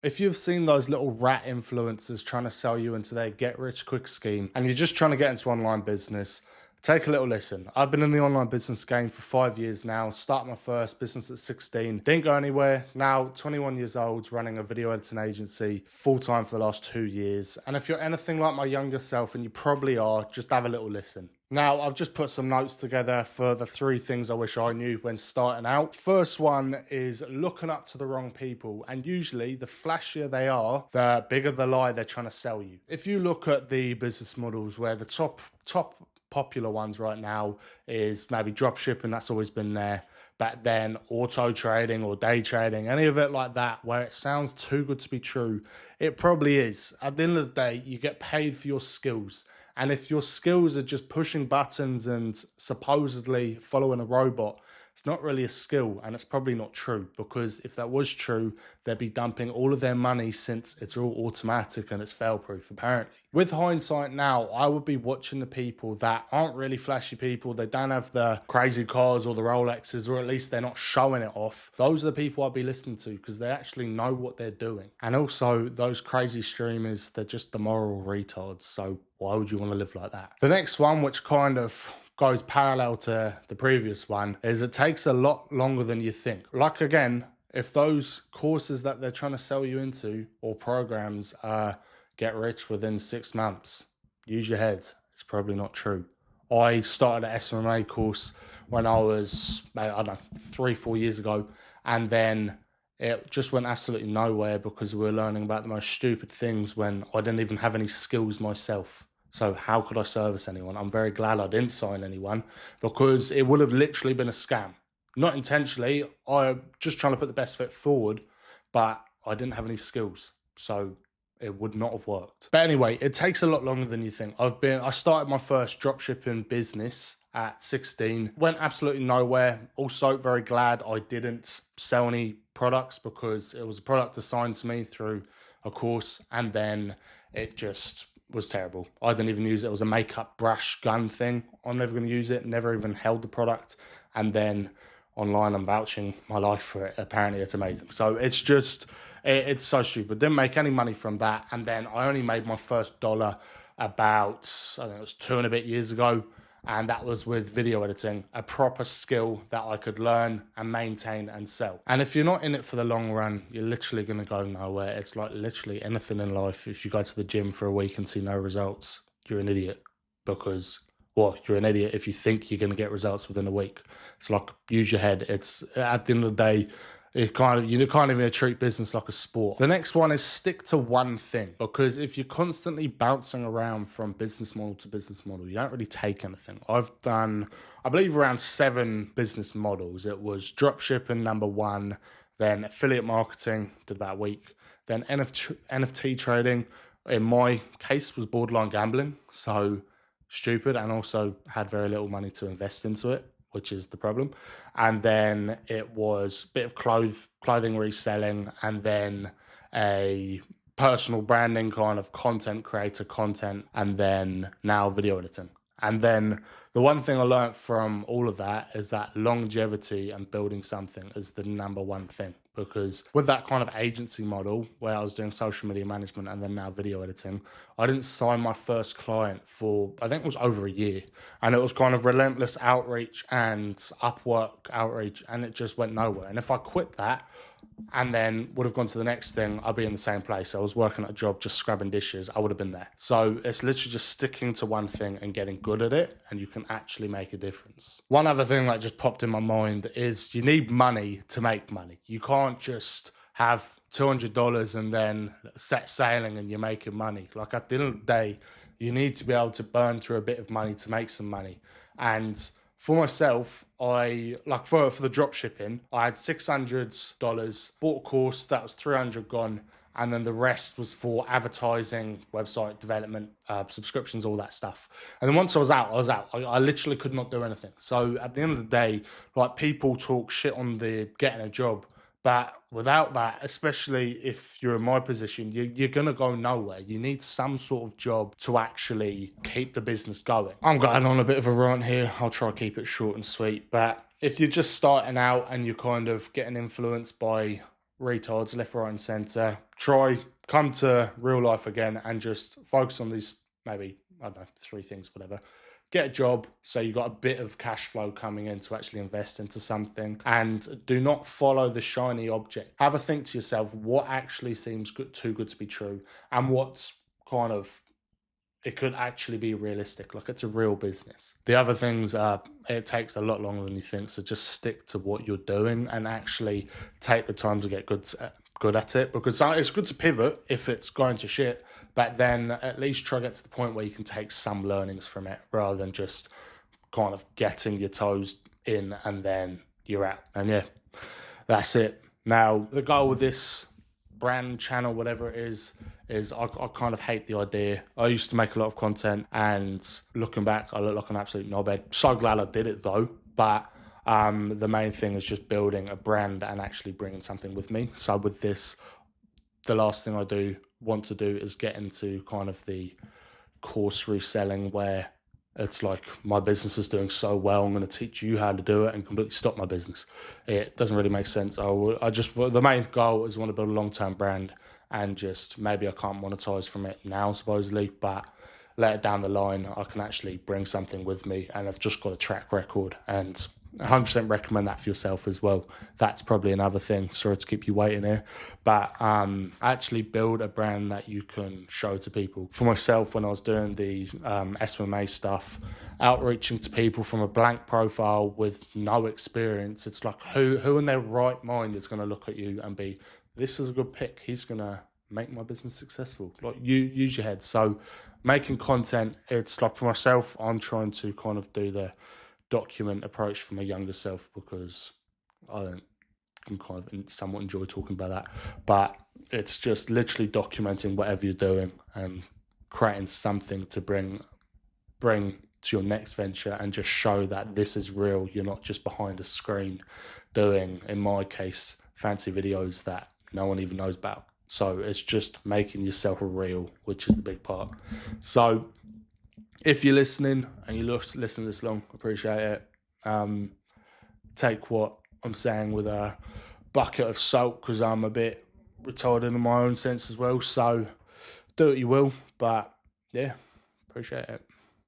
If you've seen those little rat influencers trying to sell you into their get rich quick scheme and you're just trying to get into online business, take a little listen. I've been in the online business game for 5 years now, started my first business at 16, didn't go anywhere. Now, 21 years old, running a video editing agency full time for the last 2 years. And if you're anything like my younger self, and you probably are, just have a little listen. Now, I've just put some notes together for the 3 things I wish I knew when starting out. First one is looking up to the wrong people. And usually, the flashier they are, the bigger the lie they're trying to sell you. If you look at the business models where the top popular ones right now is maybe drop shipping, that's always been there. But then auto trading or day trading, any of it like that, where it sounds too good to be true, it probably is. At the end of the day, you get paid for your skills. And if your skills are just pushing buttons and supposedly following a robot, it's not really a skill, and it's probably not true, because if that was true, they'd be dumping all of their money, since it's all automatic and it's fail-proof, apparently. With hindsight now, I would be watching the people that aren't really flashy people. They don't have the crazy cars or the Rolexes, or at least they're not showing it off. Those are the people I'd be listening to, because they actually know what they're doing. And also, those crazy streamers, they're just the moral retards. So why would you want to live like that? The next one, which kind of goes parallel to the previous one, is it takes a lot longer than you think. Like, again, if those courses that they're trying to sell you into, or programs, get rich within 6 months, use your heads. It's probably not true. I started an SMMA course when I was, I don't know, 3-4 years ago, and then it just went absolutely nowhere because we were learning about the most stupid things when I didn't even have any skills myself. So how could I service anyone? I'm very glad I didn't sign anyone, because it would have literally been a scam. Not intentionally, I'm just trying to put the best foot forward, but I didn't have any skills. So it would not have worked. But anyway, it takes a lot longer than you think. I started my first dropshipping business at 16, went absolutely nowhere. Also very glad I didn't sell any products, because it was a product assigned to me through a course, and then it just was terrible. I didn't even use it. It was a makeup brush gun thing. I'm never going to use it. Never even held the product. And then online, I'm vouching my life for it. Apparently it's amazing. So it's just, it's so stupid. Didn't make any money from that. And then I only made my first dollar about, I think it was 2 and a bit years ago. And that was with video editing, a proper skill that I could learn and maintain and sell. And if you're not in it for the long run, you're literally going to go nowhere. It's like literally anything in life. If you go to the gym for a week and see no results, you're an idiot, because, well, you're an idiot if you think you're going to get results within a week. It's like, use your head. It's, at the end of the day, you can't even treat business like a sport. The next one is stick to one thing, because if you're constantly bouncing around from business model to business model, you don't really take anything. I've done, I believe, around 7 business models. It was dropshipping, number 1, then affiliate marketing, did about a week, then NFT trading. In my case, was borderline gambling, so stupid, and also had very little money to invest into it, which is the problem. And then it was a bit of clothing reselling, and then a personal branding kind of content creator content, and then now video editing. And then the one thing I learned from all of that is that longevity and building something is the number one thing. Because with that kind of agency model where I was doing social media management and then now video editing, I didn't sign my first client for, I think it was over a year. And it was kind of relentless outreach and Upwork outreach, and it just went nowhere. And if I quit that and then would have gone to the next thing, I'd be in the same place. I was working at a job just scrubbing dishes, I would have been there. So it's literally just sticking to one thing and getting good at it, and you can actually make a difference. One other thing that just popped in my mind is you need money to make money. You can't just have $200 and then set sailing and you're making money. Like, at the end of the day, you need to be able to burn through a bit of money to make some money. And for myself, I, like, for the drop shipping, I had $600, bought a course, that was $300 gone, and then the rest was for advertising, website development, subscriptions, all that stuff. And then once I was out, I literally could not do anything. So at the end of the day, like, people talk shit on the getting a job, but without that, especially if you're in my position, you're going to go nowhere. You need some sort of job to actually keep the business going. I'm going on a bit of a rant here. I'll try to keep it short and sweet. But if you're just starting out and you're kind of getting influenced by retards left, right, and center. Try, come to real life again and just focus on these, maybe, I don't know, 3 things, whatever. Get a job so you got a bit of cash flow coming in to actually invest into something, and do not follow the shiny object. Have a think to yourself, what actually seems too good to be true, and what's kind of, it could actually be realistic. Like, it's a real business. The other things are, it takes a lot longer than you think. So just stick to what you're doing and actually take the time to get good at it, because it's good to pivot if it's going to shit, but then at least try to get to the point where you can take some learnings from it rather than just kind of getting your toes in and then you're out. And yeah, that's it. Now, the goal with this brand, channel, whatever it is I kind of hate the idea. I used to make a lot of content, and looking back, I look like an absolute knobhead. So glad I did it though. But the main thing is just building a brand and actually bringing something with me. So with this, the last thing I want to do is get into kind of the course reselling, where it's like, my business is doing so well, I'm going to teach you how to do it and completely stop my business. It doesn't really make sense. The main goal is, want to build a long-term brand, and just, maybe I can't monetize from it now supposedly, but later down the line I can actually bring something with me, and I've just got a track record, and 100% recommend that for yourself as well. That's probably another thing. Sorry to keep you waiting here, but actually build a brand that you can show to people. For myself, when I was doing the SMA stuff, outreaching to people from a blank profile with no experience, it's like, who in their right mind is going to look at you and be, this is a good pick, he's going to make my business successful? Like, you use your head. So making content, it's like, for myself, I'm trying to kind of do the document approach for my younger self, because I can kind of somewhat enjoy talking about that. But it's just literally documenting whatever you're doing and creating something to bring to your next venture, and just show that this is real. You're not just behind a screen doing, in my case, fancy videos that no one even knows about. So it's just making yourself real, which is the big part. So if you're listening and you listen this long, appreciate it. Take what I'm saying with a bucket of salt, because I'm a bit retarded in my own sense as well. So do what you will, but yeah, appreciate it.